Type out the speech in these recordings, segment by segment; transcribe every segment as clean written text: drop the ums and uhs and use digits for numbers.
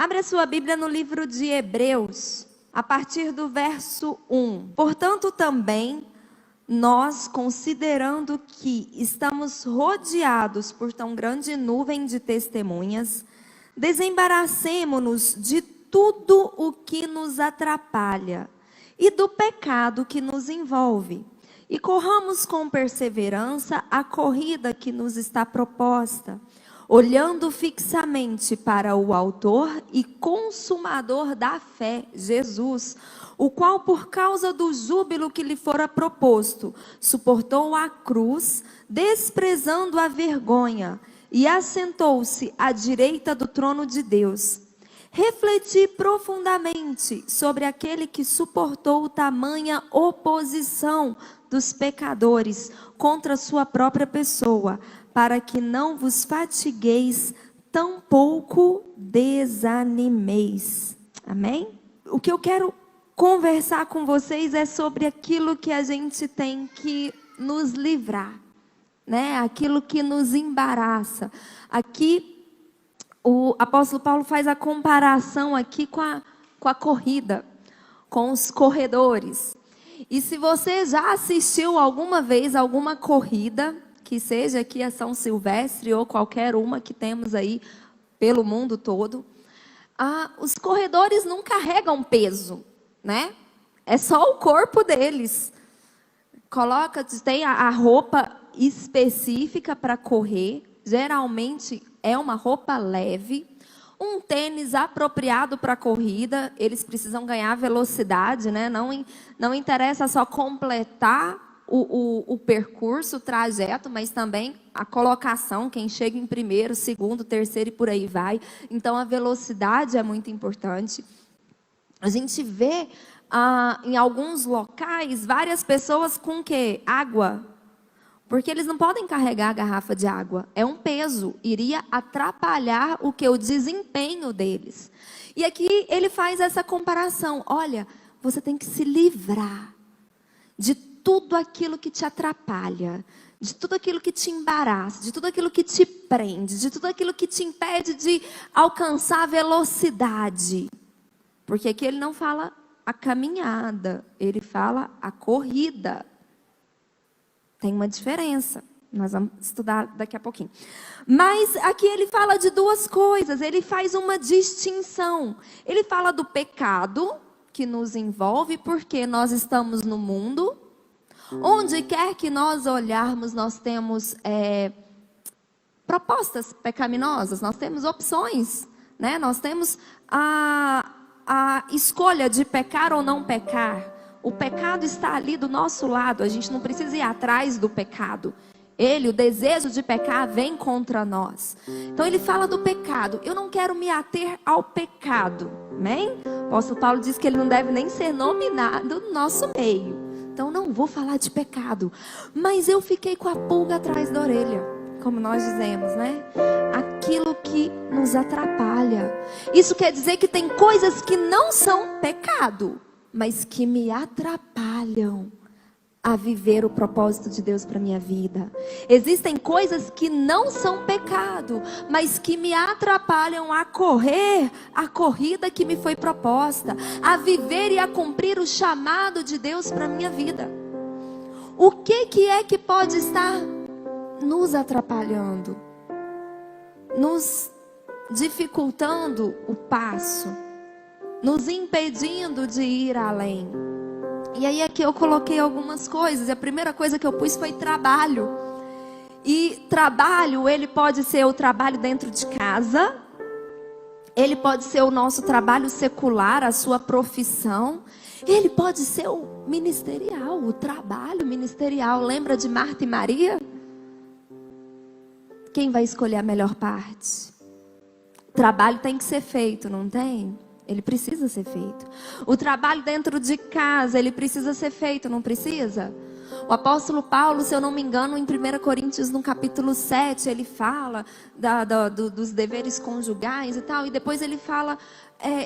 Abre a sua Bíblia no livro de Hebreus, a partir do verso 1. Portanto, também nós, considerando que estamos rodeados por tão grande nuvem de testemunhas, desembaracemo-nos de tudo o que nos atrapalha e do pecado que nos envolve, e corramos com perseverança a corrida que nos está proposta, olhando fixamente para o autor e consumador da fé, Jesus, o qual, por causa do júbilo que lhe fora proposto, suportou a cruz, desprezando a vergonha, e assentou-se à direita do trono de Deus. Refleti profundamente sobre aquele que suportou tamanha oposição dos pecadores contra sua própria pessoa, para que não vos fatigueis, tampouco desanimeis. Amém? O que eu quero conversar com vocês é sobre aquilo que a gente tem que nos livrar, né? Aquilo que nos embaraça. Aqui, o apóstolo Paulo faz a comparação aqui com a corrida, com os corredores. E se você já assistiu alguma vez alguma corrida, que seja aqui a São Silvestre ou qualquer uma que temos aí pelo mundo todo, os corredores não carregam peso, né? É só o corpo deles. Tem a roupa específica para correr, geralmente é uma roupa leve, um tênis apropriado para a corrida, eles precisam ganhar velocidade, né? Não interessa só completar o percurso, o trajeto, mas também a colocação, quem chega em primeiro, segundo, terceiro e por aí vai. Então a velocidade é muito importante. A gente vê em alguns locais várias pessoas com o quê? Água. Porque eles não podem carregar a garrafa de água. É um peso. Iria atrapalhar o desempenho deles. E aqui ele faz essa comparação. Olha, você tem que se livrar de tudo aquilo que te atrapalha, de tudo aquilo que te embaraça, de tudo aquilo que te prende, de tudo aquilo que te impede de alcançar a velocidade. Porque aqui ele não fala a caminhada, ele fala a corrida. Tem uma diferença, nós vamos estudar daqui a pouquinho. Mas aqui ele fala de duas coisas, ele faz uma distinção. Ele fala do pecado que nos envolve, porque nós estamos no mundo. Onde quer que nós olharmos, nós temos propostas pecaminosas, nós temos opções, né? Nós temos a escolha de pecar ou não pecar. O pecado está ali do nosso lado, a gente não precisa ir atrás do pecado. O desejo de pecar vem contra nós. Então ele fala do pecado. Eu não quero me ater ao pecado, amém? O apóstolo Paulo diz que ele não deve nem ser nominado no nosso meio. Então não vou falar de pecado, mas eu fiquei com a pulga atrás da orelha, como nós dizemos, né? Aquilo que nos atrapalha. Isso quer dizer que tem coisas que não são pecado, mas que me atrapalham a viver o propósito de Deus para minha vida. Existem coisas que não são pecado, mas que me atrapalham a correr a corrida que me foi proposta, a viver e a cumprir o chamado de Deus para minha vida. O que é que pode estar nos atrapalhando, nos dificultando o passo, nos impedindo de ir além? E aí aqui eu coloquei algumas coisas. E a primeira coisa que eu pus foi trabalho. E trabalho, ele pode ser o trabalho dentro de casa. Ele pode ser o nosso trabalho secular, a sua profissão. Ele pode ser o ministerial, o trabalho ministerial. Lembra de Marta e Maria? Quem vai escolher a melhor parte? O trabalho tem que ser feito, não tem? Ele precisa ser feito. O trabalho dentro de casa, ele precisa ser feito, não precisa? O apóstolo Paulo, se eu não me engano, em 1 Coríntios, no capítulo 7, ele fala dos deveres conjugais e tal, e depois ele fala,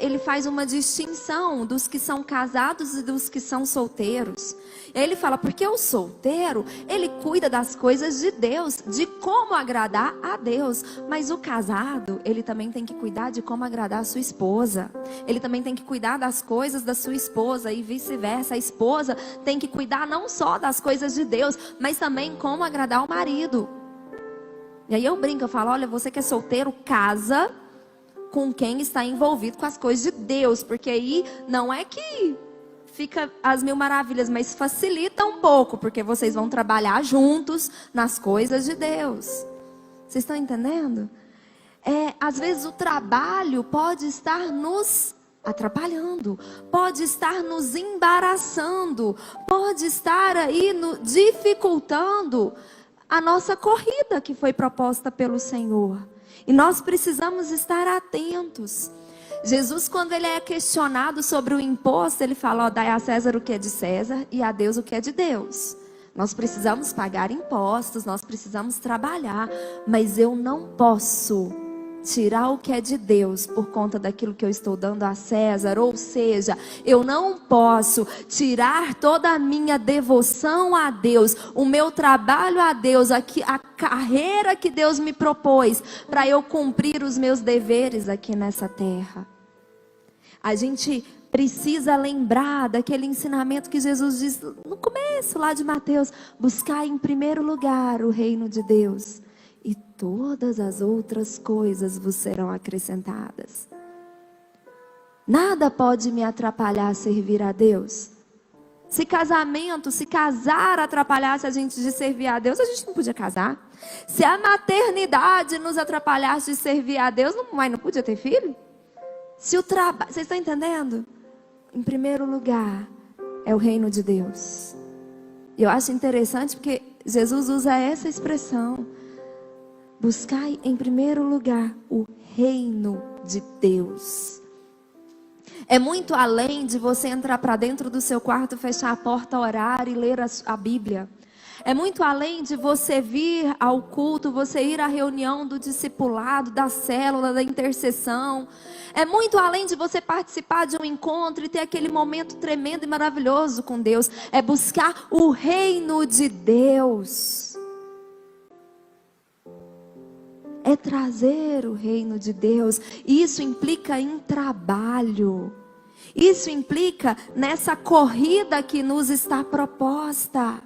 ele faz uma distinção dos que são casados e dos que são solteiros. E aí ele fala, porque o solteiro, ele cuida das coisas de Deus, de como agradar a Deus. Mas o casado, ele também tem que cuidar de como agradar a sua esposa. Ele também tem que cuidar das coisas da sua esposa e vice-versa. A esposa tem que cuidar não só das coisas de Deus, mas também como agradar o marido. E aí eu brinco, eu falo, olha, você que é solteiro, casa com quem está envolvido com as coisas de Deus. Porque aí não é que fica às mil maravilhas, mas facilita um pouco, porque vocês vão trabalhar juntos nas coisas de Deus. Vocês estão entendendo? Às vezes o trabalho pode estar nos atrapalhando, pode estar nos embaraçando, pode estar aí dificultando a nossa corrida que foi proposta pelo Senhor. E nós precisamos estar atentos. Jesus, quando ele é questionado sobre o imposto, ele fala, dai a César o que é de César e a Deus o que é de Deus. Nós precisamos pagar impostos, nós precisamos trabalhar, mas eu não posso tirar o que é de Deus por conta daquilo que eu estou dando a César. Ou seja, eu não posso tirar toda a minha devoção a Deus, o meu trabalho a Deus, a carreira que Deus me propôs, para eu cumprir os meus deveres aqui nessa terra. A gente precisa lembrar daquele ensinamento que Jesus diz no começo lá de Mateus: buscar em primeiro lugar o reino de Deus, e todas as outras coisas vos serão acrescentadas. Nada pode me atrapalhar a servir a Deus. Se casar atrapalhasse a gente de servir a Deus, a gente não podia casar. Se a maternidade nos atrapalhasse de servir a Deus, não podia ter filho? Se o trabalho, vocês estão entendendo? Em primeiro lugar é o reino de Deus. E eu acho interessante porque Jesus usa essa expressão: buscai em primeiro lugar o reino de Deus. É muito além de você entrar para dentro do seu quarto, fechar a porta, orar e ler a Bíblia. É muito além de você vir ao culto, você ir à reunião do discipulado, da célula, da intercessão. É muito além de você participar de um encontro e ter aquele momento tremendo e maravilhoso com Deus. É buscar o reino de Deus. É trazer o reino de Deus. Isso implica em trabalho. Isso implica nessa corrida que nos está proposta.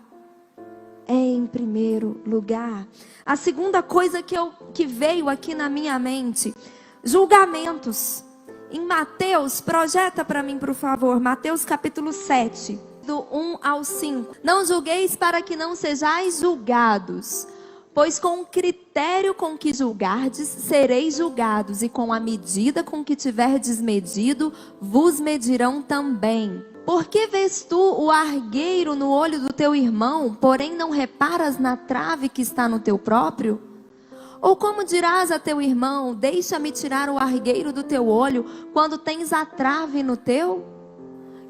É em primeiro lugar. A segunda coisa que veio aqui na minha mente: julgamentos. Em Mateus, projeta para mim, por favor, Mateus capítulo 7, do 1 ao 5. Não julgueis para que não sejais julgados, pois com o critério com que julgardes, sereis julgados, e com a medida com que tiverdes medido, vos medirão também. Por que vês tu o argueiro no olho do teu irmão, porém não reparas na trave que está no teu próprio? Ou como dirás a teu irmão: deixa-me tirar o argueiro do teu olho, quando tens a trave no teu?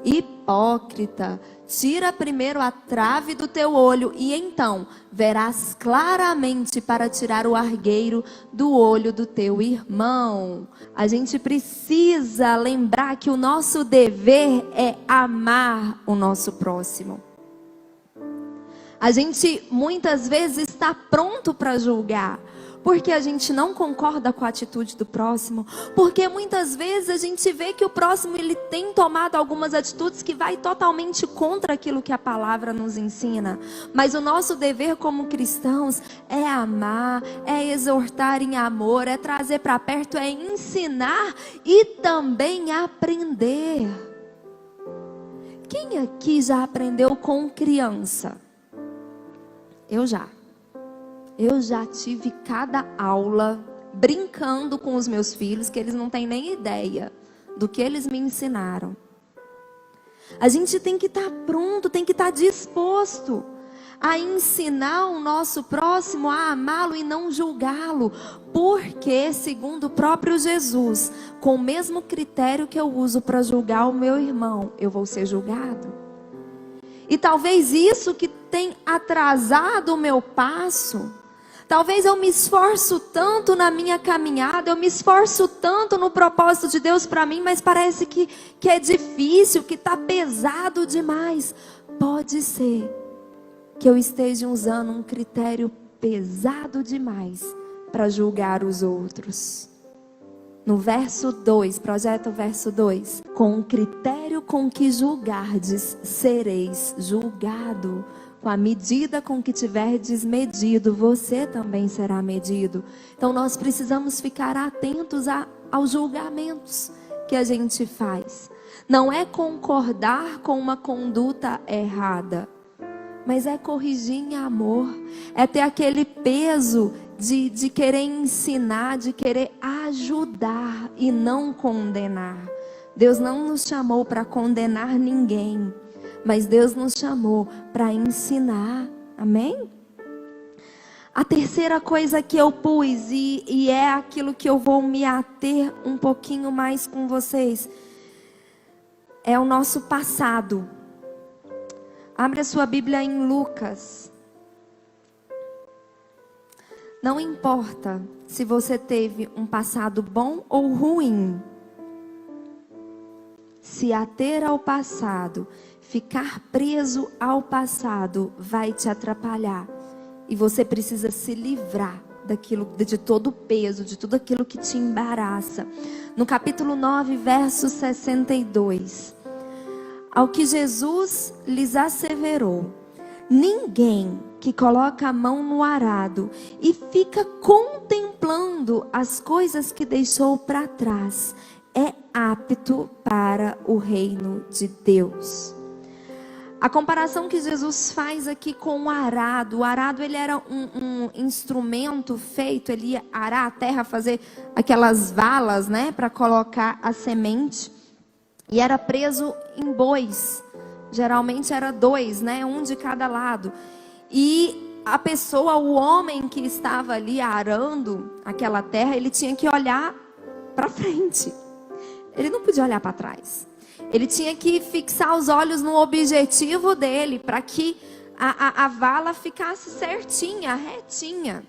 Hipócrita, tira primeiro a trave do teu olho, e então verás claramente para tirar o argueiro do olho do teu irmão. A gente precisa lembrar que o nosso dever é amar o nosso próximo. A gente muitas vezes está pronto para julgar, porque a gente não concorda com a atitude do próximo, porque muitas vezes a gente vê que o próximo ele tem tomado algumas atitudes que vai totalmente contra aquilo que a palavra nos ensina. Mas o nosso dever como cristãos é amar, é exortar em amor, é trazer para perto, é ensinar e também aprender. Quem aqui já aprendeu com criança? Eu já tive cada aula brincando com os meus filhos, que eles não têm nem ideia do que eles me ensinaram. A gente tem que estar pronto, tem que estar disposto a ensinar o nosso próximo a amá-lo e não julgá-lo. Porque, segundo o próprio Jesus, com o mesmo critério que eu uso para julgar o meu irmão, eu vou ser julgado. E talvez isso que tem atrasado o meu passo. Talvez eu me esforço tanto na minha caminhada, eu me esforço tanto no propósito de Deus para mim, mas parece que é difícil, que está pesado demais. Pode ser que eu esteja usando um critério pesado demais para julgar os outros. No verso 2, projeta o verso 2. Com o critério com que julgardes, sereis julgado. Com a medida com que tiverdes medido, você também será medido. Então nós precisamos ficar atentos aos julgamentos que a gente faz. Não é concordar com uma conduta errada, mas é corrigir em amor. É ter aquele peso de querer ensinar, de querer ajudar e não condenar. Deus não nos chamou para condenar ninguém, mas Deus nos chamou para ensinar. Amém? A terceira coisa que eu pus, e é aquilo que eu vou me ater um pouquinho mais com vocês, é o nosso passado. Abre a sua Bíblia em Lucas. Não importa se você teve um passado bom ou ruim. Se ater ao passado, ficar preso ao passado vai te atrapalhar. E você precisa se livrar de todo o peso, de tudo aquilo que te embaraça. No capítulo 9, verso 62. Ao que Jesus lhes asseverou: ninguém que coloca a mão no arado e fica contemplando as coisas que deixou para trás é apto para o reino de Deus. A comparação que Jesus faz aqui com o arado. O arado, ele era um instrumento feito, ele ia arar a terra, fazer aquelas valas, né, para colocar a semente. E era preso em bois. Geralmente era 2, né, um de cada lado. E a pessoa, o homem que estava ali arando aquela terra, ele tinha que olhar para frente. Ele não podia olhar para trás. Ele tinha que fixar os olhos no objetivo dele, para que a vala ficasse certinha, retinha.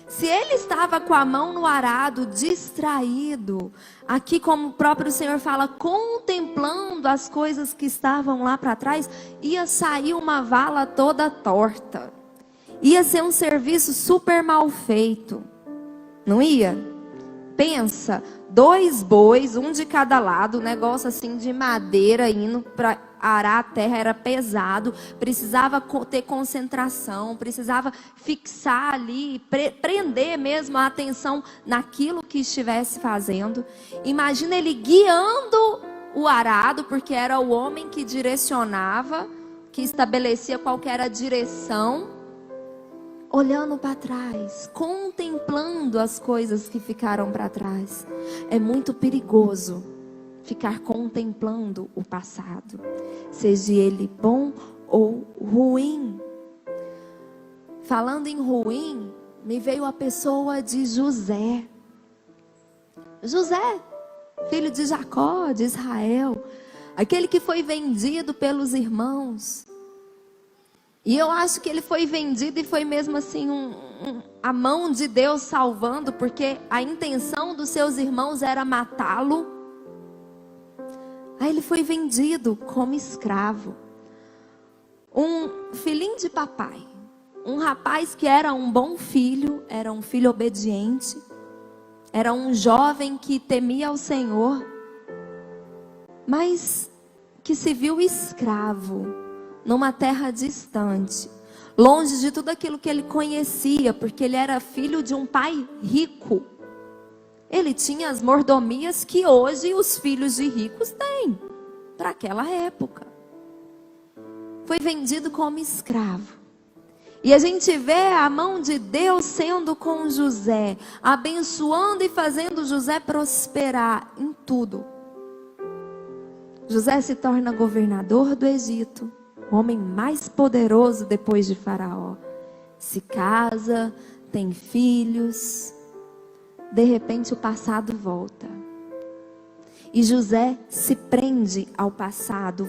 Se ele estava com a mão no arado, distraído, aqui como o próprio Senhor fala, contemplando as coisas que estavam lá para trás, ia sair uma vala toda torta. Ia ser um serviço super mal feito. Não ia? Pensa, 2 bois, um de cada lado, um negócio assim de madeira indo para arar a terra, era pesado, precisava ter concentração, precisava fixar ali, prender mesmo a atenção naquilo que estivesse fazendo. Imagina ele guiando o arado, porque era o homem que direcionava, que estabelecia qual que era a direção, olhando para trás, contemplando as coisas que ficaram para trás. É muito perigoso ficar contemplando o passado, seja ele bom ou ruim. Falando em ruim, me veio a pessoa de José. José, filho de Jacó, de Israel, aquele que foi vendido pelos irmãos. E eu acho que ele foi vendido e foi mesmo assim a mão de Deus salvando, porque a intenção dos seus irmãos era matá-lo. Aí ele foi vendido como escravo. Um filhinho de papai, um rapaz que era um bom filho, era um filho obediente, era um jovem que temia ao Senhor, mas que se viu escravo numa terra distante, longe de tudo aquilo que ele conhecia, porque ele era filho de um pai rico. Ele tinha as mordomias que hoje os filhos de ricos têm, para aquela época. Foi vendido como escravo. E a gente vê a mão de Deus sendo com José, abençoando e fazendo José prosperar em tudo. José se torna governador do Egito, o homem mais poderoso depois de Faraó. Se casa, tem filhos. De repente o passado volta. E José se prende ao passado.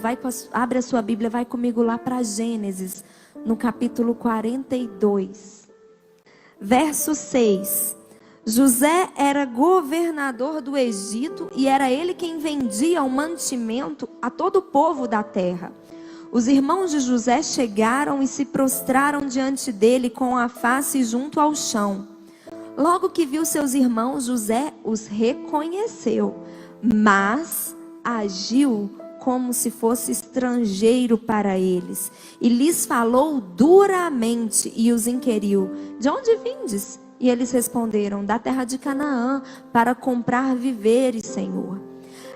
Abre a sua Bíblia, vai comigo lá para Gênesis, no capítulo 42. Verso 6. José era governador do Egito e era ele quem vendia o mantimento a todo o povo da terra. Os irmãos de José chegaram e se prostraram diante dele com a face junto ao chão. Logo que viu seus irmãos, José os reconheceu, mas agiu como se fosse estrangeiro para eles. E lhes falou duramente e os inquiriu: de onde vindes? E eles responderam: da terra de Canaã, para comprar víveres, Senhor.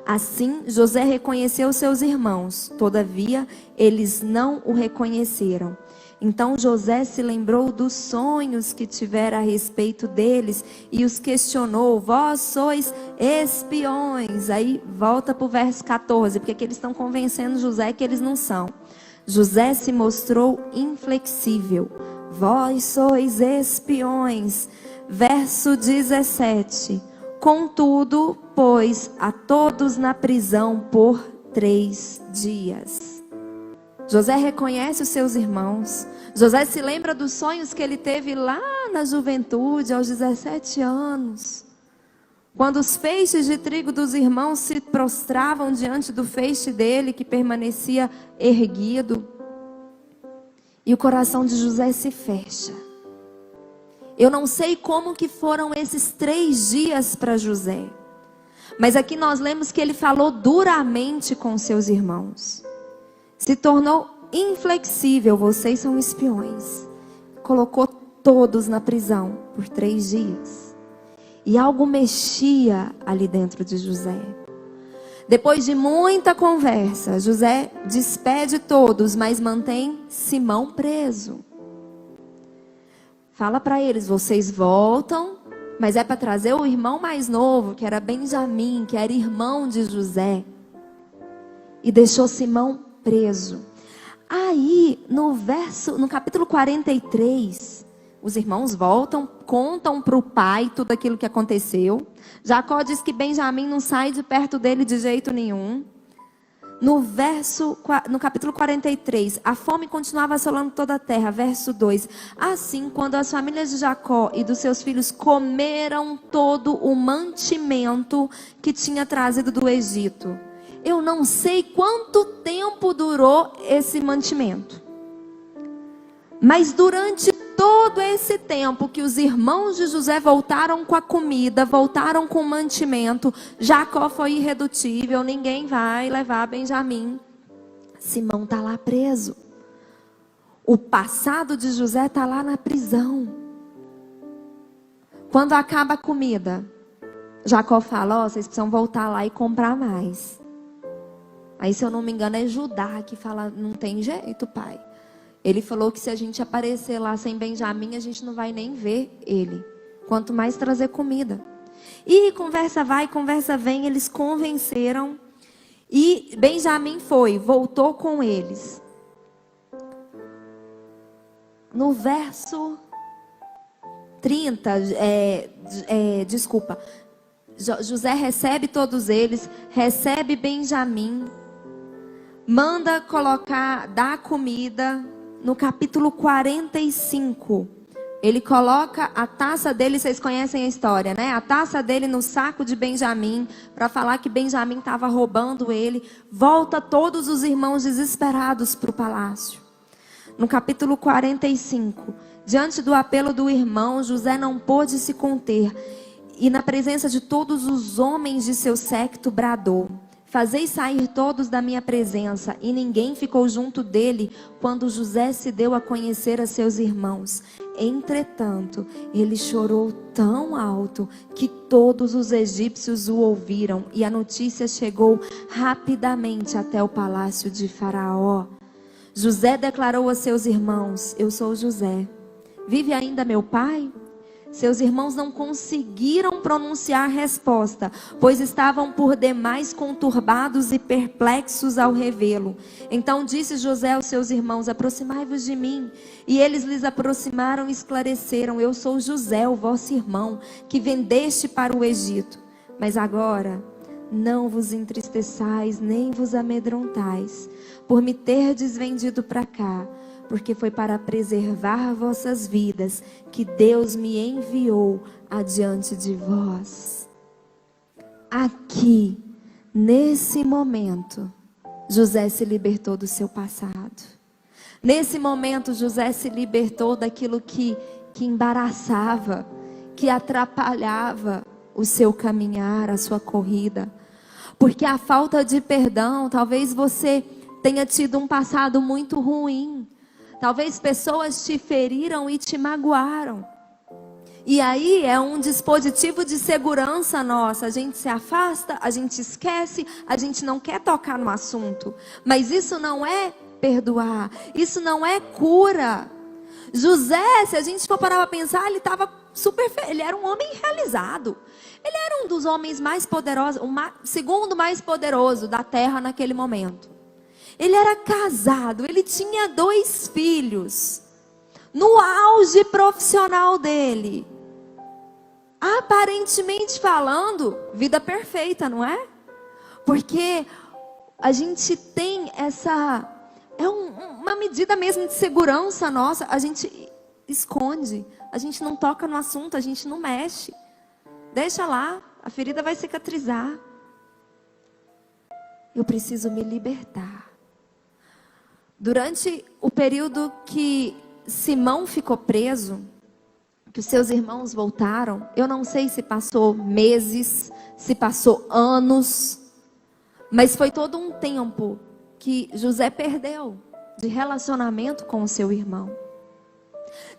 Assim José reconheceu seus irmãos, todavia eles não o reconheceram. Então José se lembrou dos sonhos que tivera a respeito deles e os questionou: vós sois espiões. Aí volta para o verso 14, porque aqui eles estão convencendo José que eles não são. José se mostrou inflexível: vós sois espiões. Verso 17. Contudo, pôs a todos na prisão por 3 dias. José reconhece os seus irmãos. José se lembra dos sonhos que ele teve lá na juventude, aos 17 anos. Quando os feixes de trigo dos irmãos se prostravam diante do feixe dele, que permanecia erguido. E o coração de José se fecha. Eu não sei como que foram esses 3 dias para José. Mas aqui nós lemos que ele falou duramente com seus irmãos. Se tornou inflexível: vocês são espiões. Colocou todos na prisão por 3 dias. E algo mexia ali dentro de José. Depois de muita conversa, José despede todos, mas mantém Simão preso. Fala para eles: vocês voltam, mas é para trazer o irmão mais novo, que era Benjamim, que era irmão de José. E deixou Simão preso. Aí, no capítulo 43, os irmãos voltam, contam para o pai tudo aquilo que aconteceu. Jacó diz que Benjamim não sai de perto dele de jeito nenhum. No capítulo 43, a fome continuava assolando toda a terra. Verso 2. Assim, quando as famílias de Jacó e dos seus filhos comeram todo o mantimento que tinha trazido do Egito. Eu não sei quanto tempo durou esse mantimento. Mas durante todo esse tempo que os irmãos de José voltaram com a comida, voltaram com o mantimento, Jacó foi irredutível, ninguém vai levar Benjamim. Simão está lá preso. O passado de José está lá na prisão. Quando acaba a comida, Jacó fala: vocês precisam voltar lá e comprar mais. Aí, se eu não me engano, é Judá que fala: não tem jeito, pai. Ele falou que se a gente aparecer lá sem Benjamim, a gente não vai nem ver ele. Quanto mais trazer comida. E conversa vai, conversa vem, eles convenceram. E Benjamim voltou com eles. No verso 30, José recebe todos eles, recebe Benjamim, manda dar comida. No capítulo 45, ele coloca a taça dele, vocês conhecem a história, né? A taça dele no saco de Benjamim, para falar que Benjamim estava roubando ele. Volta todos os irmãos desesperados para o palácio. No capítulo 45, diante do apelo do irmão, José não pôde se conter. E na presença de todos os homens de seu séquito bradou: fazei sair todos da minha presença. E ninguém ficou junto dele quando José se deu a conhecer a seus irmãos. Entretanto, ele chorou tão alto que todos os egípcios o ouviram. E a notícia chegou rapidamente até o palácio de Faraó. José declarou a seus irmãos: eu sou José. Vive ainda meu pai? Seus irmãos não conseguiram pronunciar resposta, pois estavam por demais conturbados e perplexos ao revê-lo. Então disse José aos seus irmãos: aproximai-vos de mim. E eles lhes aproximaram e esclareceram: eu sou José, o vosso irmão, que vendeste para o Egito. Mas agora não vos entristeçais, nem vos amedrontais, por me terdes vendido para cá, porque foi para preservar vossas vidas que Deus me enviou adiante de vós. Aqui, nesse momento, José se libertou do seu passado. Nesse momento, José se libertou daquilo que embaraçava, que atrapalhava o seu caminhar, a sua corrida. Porque a falta de perdão, talvez você tenha tido um passado muito ruim. Talvez pessoas te feriram e te magoaram. E aí é um dispositivo de segurança nossa. A gente se afasta, a gente esquece, a gente não quer tocar no assunto. Mas isso não é perdoar, isso não é cura. José, se a gente for parar para pensar, ele era um homem realizado. Ele era um dos homens mais poderosos, o segundo mais poderoso da terra naquele momento. Ele era casado, ele tinha 2 filhos. No auge profissional dele. Aparentemente falando, vida perfeita, não é? Porque a gente tem essa... uma medida mesmo de segurança nossa. A gente esconde, a gente não toca no assunto, a gente não mexe. Deixa lá, a ferida vai cicatrizar. Eu preciso me libertar. Durante o período que Simão ficou preso, que os seus irmãos voltaram, eu não sei se passou meses, se passou anos, mas foi todo um tempo que José perdeu de relacionamento com o seu irmão.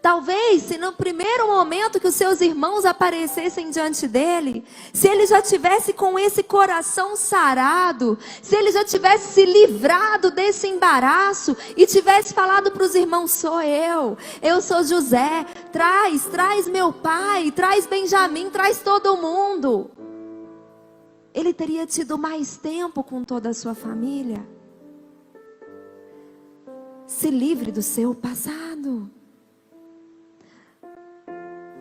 Talvez, se no primeiro momento que os seus irmãos aparecessem diante dele, se ele já tivesse com esse coração sarado, se ele já tivesse se livrado desse embaraço e tivesse falado para os irmãos: sou eu sou José, traz meu pai, traz Benjamim, traz todo mundo. Ele teria tido mais tempo com toda a sua família. Se livre do seu passado.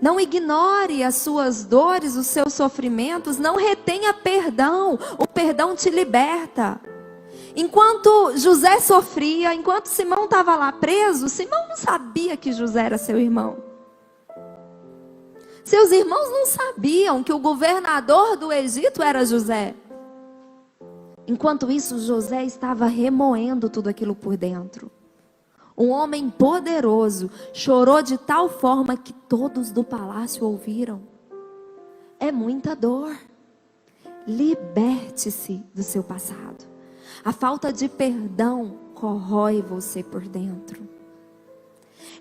Não ignore as suas dores, os seus sofrimentos. Não retenha perdão. O perdão te liberta. Enquanto José sofria, enquanto Simão estava lá preso, Simão não sabia que José era seu irmão. Seus irmãos não sabiam que o governador do Egito era José. Enquanto isso, José estava remoendo tudo aquilo por dentro. Um homem poderoso chorou de tal forma que todos do palácio ouviram. É muita dor. Liberte-se do seu passado. A falta de perdão corrói você por dentro.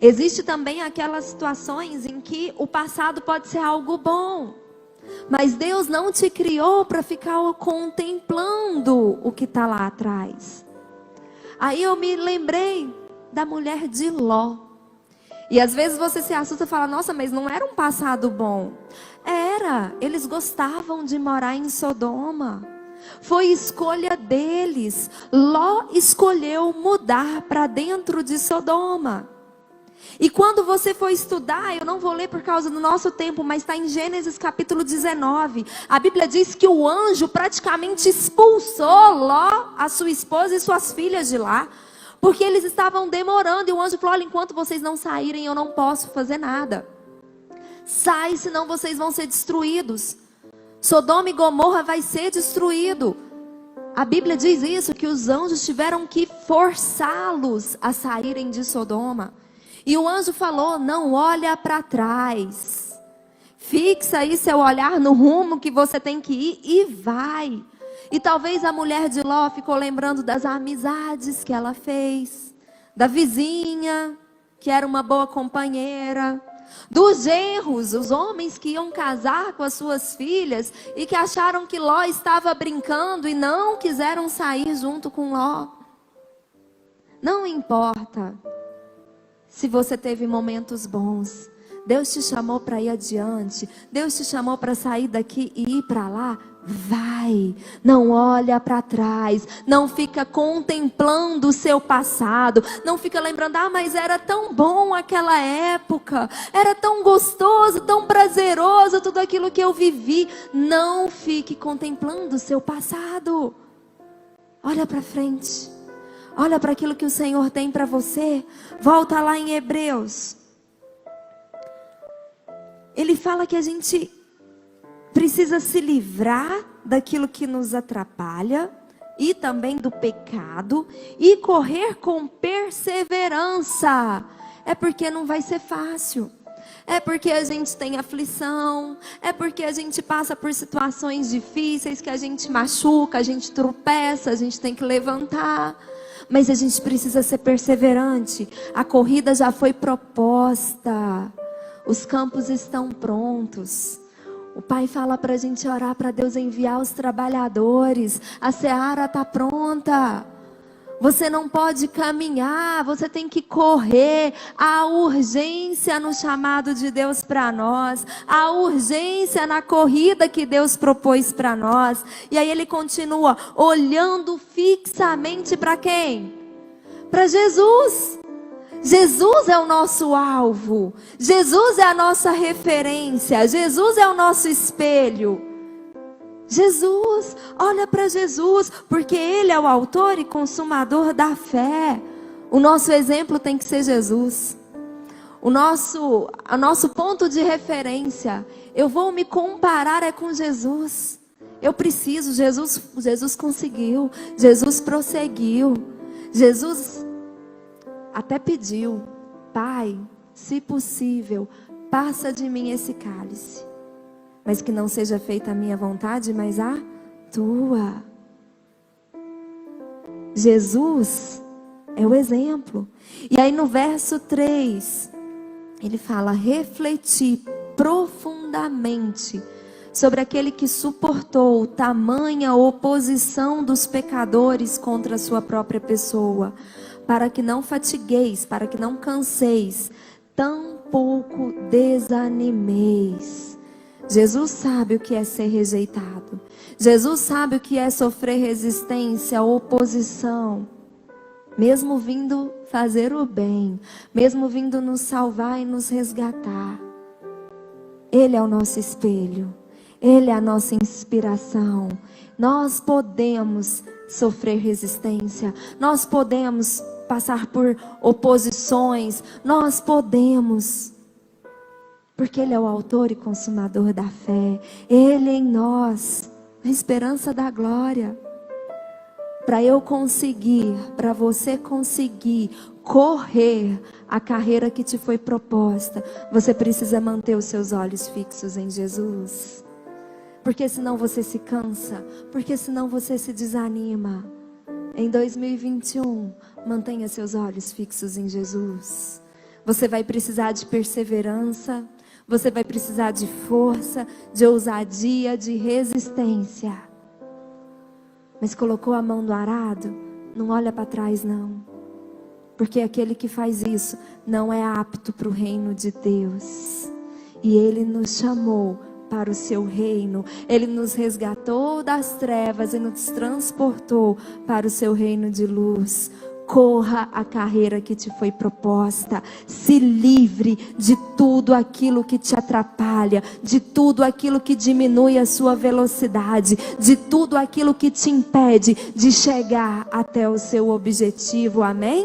Existe também aquelas situações em que o passado pode ser algo bom, mas Deus não te criou para ficar contemplando o que está lá atrás. Aí eu me lembrei da mulher de Ló. E às vezes você se assusta e fala: nossa, mas não era um passado bom. Era, eles gostavam de morar em Sodoma. Foi escolha deles. Ló escolheu mudar para dentro de Sodoma. E quando você for estudar, eu não vou ler por causa do nosso tempo, mas está em Gênesis capítulo 19. A Bíblia diz que o anjo praticamente expulsou Ló, a sua esposa e suas filhas de lá. Porque eles estavam demorando. E o anjo falou: olha, enquanto vocês não saírem, eu não posso fazer nada. Sai, senão vocês vão ser destruídos. Sodoma e Gomorra vai ser destruído. A Bíblia diz isso, que os anjos tiveram que forçá-los a saírem de Sodoma. E o anjo falou: não olha para trás. Fixa aí seu olhar no rumo que você tem que ir e vai. E talvez a mulher de Ló ficou lembrando das amizades que ela fez, da vizinha, que era uma boa companheira, dos genros, os homens que iam casar com as suas filhas e que acharam que Ló estava brincando e não quiseram sair junto com Ló. Não importa se você teve momentos bons, Deus te chamou para ir adiante. Deus te chamou para sair daqui e ir para lá. Vai, não olha para trás, não fica contemplando o seu passado, não fica lembrando, mas era tão bom aquela época, era tão gostoso, tão prazeroso tudo aquilo que eu vivi. Não fique contemplando o seu passado. Olha para frente, olha para aquilo que o Senhor tem para você. Volta lá em Hebreus. Ele fala que a gente precisa se livrar daquilo que nos atrapalha e também do pecado e correr com perseverança. É porque não vai ser fácil. É porque a gente tem aflição, é porque a gente passa por situações difíceis que a gente machuca, a gente tropeça, a gente tem que levantar. Mas a gente precisa ser perseverante. A corrida já foi proposta. Os campos estão prontos. O Pai fala para a gente orar para Deus enviar os trabalhadores. A seara está pronta. Você não pode caminhar, você tem que correr. Há urgência no chamado de Deus para nós. Há urgência na corrida que Deus propôs para nós. E aí ele continua, olhando fixamente para quem? Para Jesus. Jesus é o nosso alvo. Jesus é a nossa referência. Jesus é o nosso espelho. Jesus, olha para Jesus, porque Ele é o autor e consumador da fé. O nosso exemplo tem que ser Jesus. O nosso ponto de referência. Eu vou me comparar com Jesus. Eu preciso, Jesus conseguiu. Jesus prosseguiu. Jesus até pediu, Pai, se possível, passa de mim esse cálice. Mas que não seja feita a minha vontade, mas a tua. Jesus é o exemplo. E aí no verso 3, ele fala, refleti profundamente sobre aquele que suportou tamanha oposição dos pecadores contra a sua própria pessoa, para que não fatigueis, para que não canseis, tampouco desanimeis. Jesus sabe o que é ser rejeitado. Jesus sabe o que é sofrer resistência, oposição. Mesmo vindo fazer o bem, mesmo vindo nos salvar e nos resgatar. Ele é o nosso espelho. Ele é a nossa inspiração. Nós podemos sofrer resistência. Nós podemos passar por oposições. Nós podemos. Porque Ele é o autor e consumador da fé. Ele em nós, a esperança da glória. Para eu conseguir, para você conseguir correr a carreira que te foi proposta, você precisa manter os seus olhos fixos em Jesus. Porque senão você se cansa, porque senão você se desanima. Em 2021, mantenha seus olhos fixos em Jesus. Você vai precisar de perseverança, você vai precisar de força, de ousadia, de resistência. Mas colocou a mão no arado, não olha para trás não. Porque aquele que faz isso não é apto para o reino de Deus. E Ele nos chamou para o seu reino. Ele nos resgatou das trevas e nos transportou para o seu reino de luz. Corra a carreira que te foi proposta. Se livre de tudo aquilo que te atrapalha, de tudo aquilo que diminui a sua velocidade, de tudo aquilo que te impede de chegar até o seu objetivo. Amém?